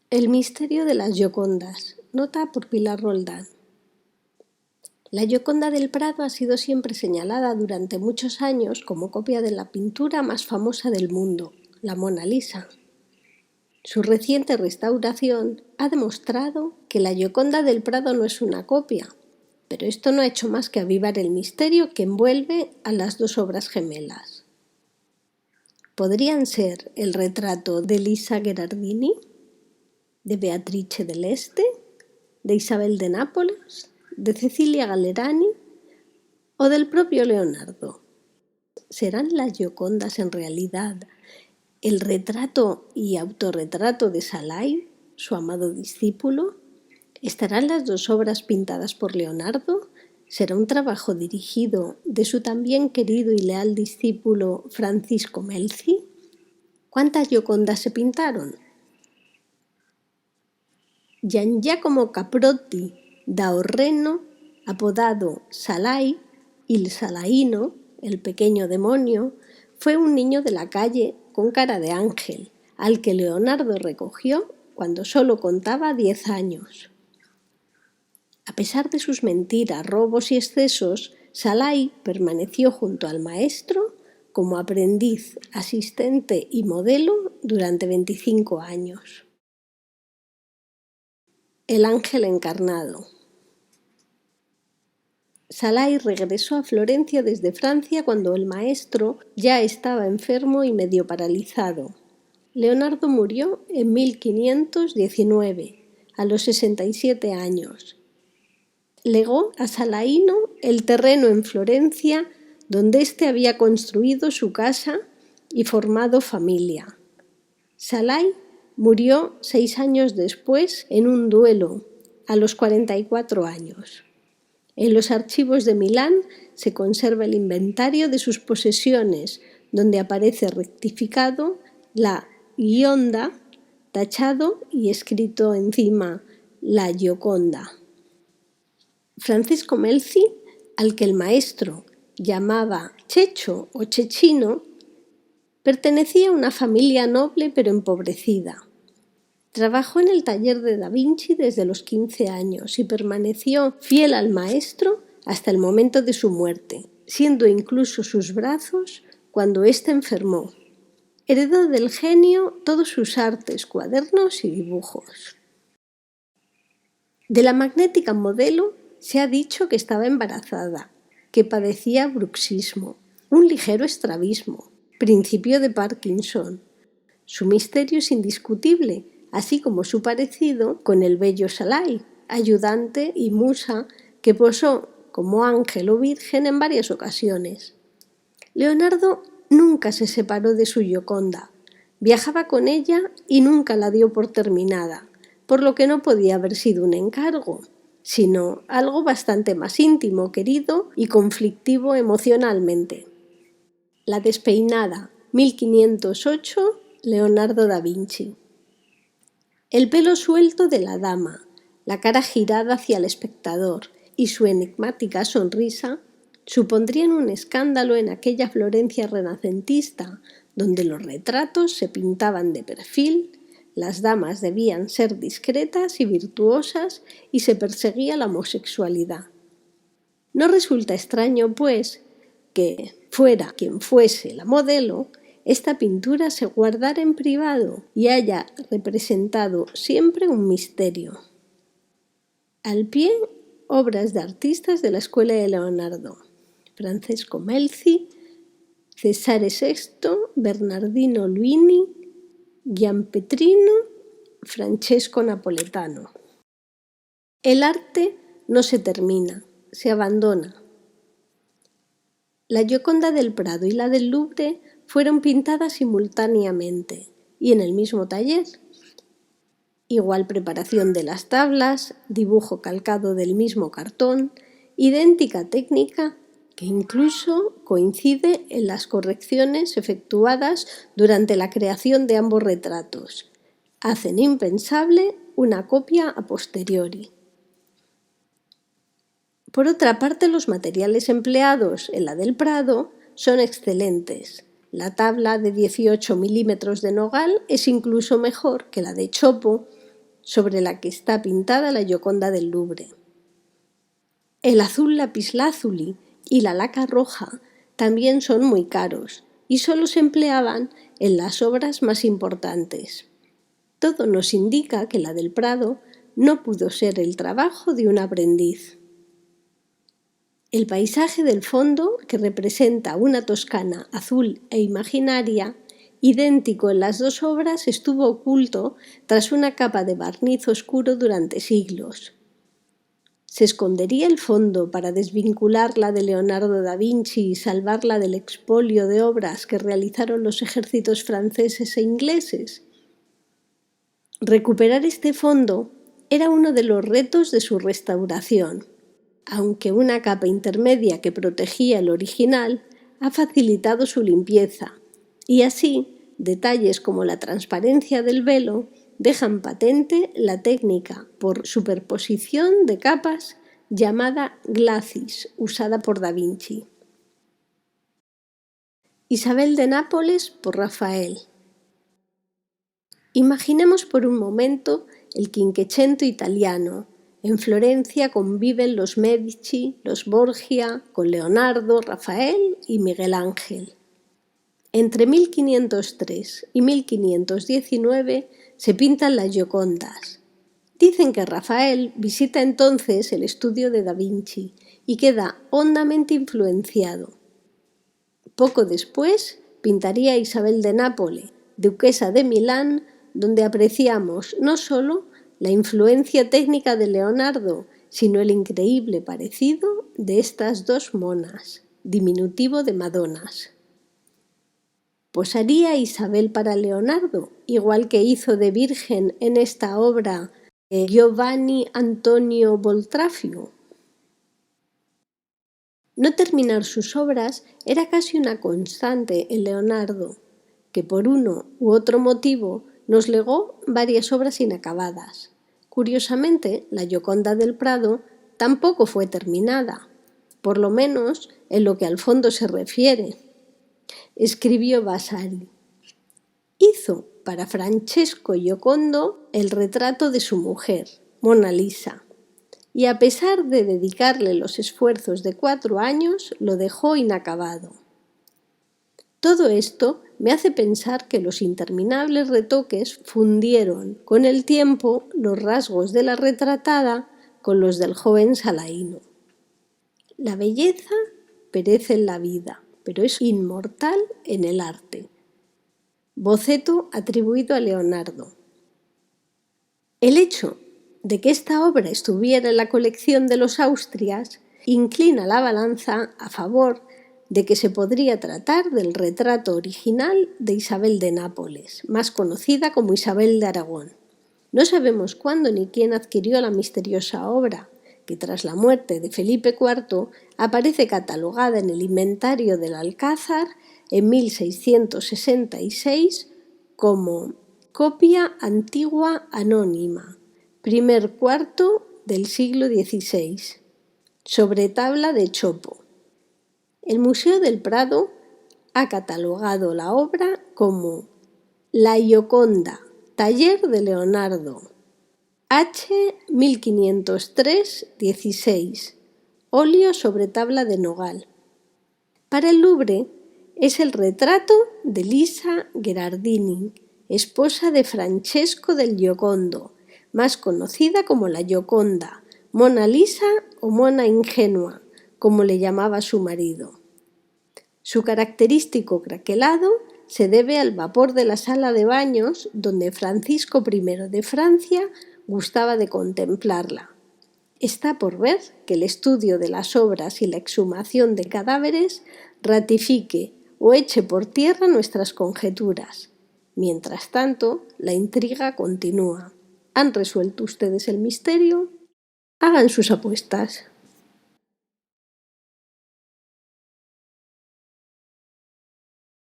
El misterio de las Giocondas, nota por Pilar Roldán. La Gioconda del Prado ha sido siempre señalada durante muchos años como copia de la pintura más famosa del mundo, la Mona Lisa. Su reciente restauración ha demostrado que la Gioconda del Prado no es una copia, pero esto no ha hecho más que avivar el misterio que envuelve a las dos obras gemelas. ¿Podrían ser el retrato de Elisa Gherardini, de Beatrice del Este, de Isabel de Nápoles, de Cecilia Gallerani o del propio Leonardo? ¿Serán las Giocondas en realidad el retrato y autorretrato de Salai, su amado discípulo? ¿Estarán las dos obras pintadas por Leonardo? ¿Será un trabajo dirigido de su también querido y leal discípulo Francisco Melzi? ¿Cuántas Giocondas se pintaron? Gian Giacomo Caprotti da Orreno, apodado Salai, il Salaino, el pequeño demonio, fue un niño de la calle con cara de ángel, al que Leonardo recogió cuando solo contaba 10 años. A pesar de sus mentiras, robos y excesos, Salai permaneció junto al maestro como aprendiz, asistente y modelo durante 25 años. El ángel encarnado. Salai regresó a Florencia desde Francia cuando el maestro ya estaba enfermo y medio paralizado. Leonardo murió en 1519, a los 67 años. Legó a Salaino el terreno en Florencia donde éste había construido su casa y formado familia. Salai murió 6 años después en un duelo, a los 44 años. En los archivos de Milán se conserva el inventario de sus posesiones, donde aparece rectificado la Gionda, tachado y escrito encima la Gioconda. Francisco Melzi, al que el maestro llamaba Checho o Chechino, pertenecía a una familia noble pero empobrecida. Trabajó en el taller de Da Vinci desde los 15 años y permaneció fiel al maestro hasta el momento de su muerte, siendo incluso sus brazos cuando éste enfermó. Heredó del genio todos sus artes, cuadernos y dibujos. De la magnética modelo se ha dicho que estaba embarazada, que padecía bruxismo, un ligero estrabismo, principio de Parkinson. Su misterio es indiscutible, así como su parecido con el bello Salai, ayudante y musa que posó como ángel o virgen en varias ocasiones. Leonardo nunca se separó de su Gioconda, viajaba con ella y nunca la dio por terminada, por lo que no podía haber sido un encargo, sino algo bastante más íntimo, querido y conflictivo emocionalmente. La despeinada, 1508, Leonardo da Vinci. El pelo suelto de la dama, la cara girada hacia el espectador y su enigmática sonrisa supondrían un escándalo en aquella Florencia renacentista, donde los retratos se pintaban de perfil, las damas debían ser discretas y virtuosas y se perseguía la homosexualidad. No resulta extraño, pues, que, fuera quien fuese la modelo, esta pintura se guardara en privado y haya representado siempre un misterio. Al pie, obras de artistas de la escuela de Leonardo: Francesco Melzi, Cesare Sexto, Bernardino Luini, Gianpetrino, Francesco Napoletano. El arte no se termina, se abandona. La Gioconda del Prado y la del Louvre fueron pintadas simultáneamente y en el mismo taller. Igual preparación de las tablas, dibujo calcado del mismo cartón, idéntica técnica que incluso coincide en las correcciones efectuadas durante la creación de ambos retratos. Hacen impensable una copia a posteriori. Por otra parte, los materiales empleados en la del Prado son excelentes. La tabla de 18 milímetros de nogal es incluso mejor que la de chopo, sobre la que está pintada la Gioconda del Louvre. El azul lapislázuli y la laca roja también son muy caros y solo se empleaban en las obras más importantes. Todo nos indica que la del Prado no pudo ser el trabajo de un aprendiz. El paisaje del fondo, que representa una Toscana azul e imaginaria, idéntico en las dos obras, estuvo oculto tras una capa de barniz oscuro durante siglos. ¿Se escondería el fondo para desvincularla de Leonardo da Vinci y salvarla del expolio de obras que realizaron los ejércitos franceses e ingleses? Recuperar este fondo era uno de los retos de su restauración, aunque una capa intermedia que protegía el original ha facilitado su limpieza, y así detalles como la transparencia del velo dejan patente la técnica por superposición de capas llamada glacis, usada por Da Vinci. Isabel de Nápoles por Rafael. Imaginemos por un momento el Quinquecento italiano. En Florencia conviven los Medici, los Borgia, con Leonardo, Rafael y Miguel Ángel. Entre 1503 y 1519 se pintan las Giocondas. Dicen que Rafael visita entonces el estudio de Da Vinci y queda hondamente influenciado. Poco después pintaría Isabel de Nápoles, duquesa de Milán, donde apreciamos no solo la influencia técnica de Leonardo, sino el increíble parecido de estas dos monas, diminutivo de Madonas. ¿Posaría Isabel para Leonardo, igual que hizo de virgen en esta obra de Giovanni Antonio Boltraffio? No terminar sus obras era casi una constante en Leonardo, que por uno u otro motivo nos legó varias obras inacabadas. Curiosamente, la Gioconda del Prado tampoco fue terminada, por lo menos en lo que al fondo se refiere. Escribió Vasari: hizo para Francesco Giocondo el retrato de su mujer, Mona Lisa, y a pesar de dedicarle los esfuerzos de 4 años, lo dejó inacabado. Todo esto me hace pensar que los interminables retoques fundieron con el tiempo los rasgos de la retratada con los del joven Salaíno. La belleza perece en la vida, pero es inmortal en el arte. Boceto atribuido a Leonardo. El hecho de que esta obra estuviera en la colección de los Austrias inclina la balanza a favor de que se podría tratar del retrato original de Isabel de Nápoles, más conocida como Isabel de Aragón. No sabemos cuándo ni quién adquirió la misteriosa obra, que tras la muerte de Felipe IV aparece catalogada en el inventario del Alcázar en 1666 como copia antigua anónima, primer cuarto del siglo XVI, sobre tabla de chopo. El Museo del Prado ha catalogado la obra como La Gioconda, taller de Leonardo, H. 1503-16, óleo sobre tabla de nogal. Para el Louvre es el retrato de Lisa Gherardini, esposa de Francesco del Giocondo, más conocida como la Gioconda, Mona Lisa o Mona Ingenua, como le llamaba su marido. Su característico craquelado se debe al vapor de la sala de baños donde Francisco I de Francia gustaba de contemplarla. Está por ver que el estudio de las obras y la exhumación de cadáveres ratifique o eche por tierra nuestras conjeturas. Mientras tanto, la intriga continúa. ¿Han resuelto ustedes el misterio? Hagan sus apuestas.